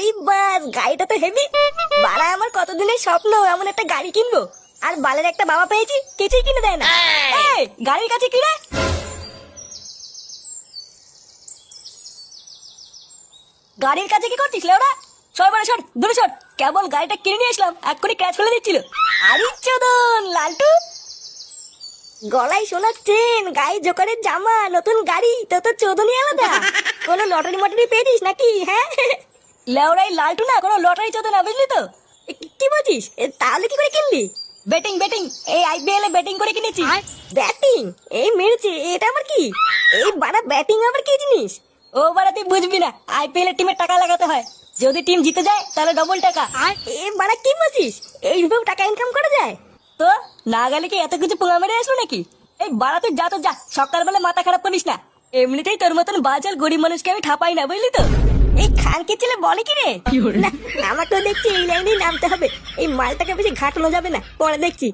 আরে বাস, গাড়িটা তো হেভি। বাড়া, আমার কতদিনের স্বপ্ন এমন একটা গাড়ি কিনবো। আর বালের একটা বাবা পেয়েছি, কিছুই কিনে দেয় না। এই, গাড়ির কাছে কি রে? গাড়ির কাছে কি করছিস লেওড়া? সর বাড়া, সর দূরে সর। কেবল গাড়িটা কিনে নিয়ে আসলাম, এক্ষুনি ক্র্যাশ করে দিচ্ছিল। আরে চোদন লালটু, গলায় সোনার চেন, গায়ে জোকারের জামা, নতুন গাড়ি, তো তো চোদনই আলাদা। কোনো লটারি মটারি পেয়েছিস নাকি? হ্যাঁ লেওড়াই লালটু না, কোনো লটারি চোদন না, বুঝলি তো? কি বলছিস? তাহলে কি করে কিনলি? ব্যাটিং ব্যাটিং, এই আইপিএল এ ব্যাটিং করে কিনেছি। ব্যাটিং? এই মেরেছে, এটা আবার কি? এই বাড়া, ব্যাটিং আবার কি জিনিস? ও বাড়া, তুই বুঝবি না, আইপিএল এর টিমে টাকা লাগাতে হয়। যদি টিম জিতে যায় তাহলে ডবল টাকা। এ বাড়া, কি বলছিস? এইভাবে টাকা ইনকাম করা যায়? তো না গেলে কি এত কিছু পোঙা মেরে আসবো নাকি? এই বাড়া, তুই যা তো যা, সকালবেলা মাথা খারাপ করিস না। এমনিতেই তোর মতন বাজার গরিব মানুষকে আমি ঠাপাই না, বুঝলি তো? এই খানকে ছেলে বলে কি রে? না, আমাকেও দেখছি এই লাইনেই নামতে হবে। এই মালটাকে বেশি ঘাটানো যাবে না, পরে দেখছি।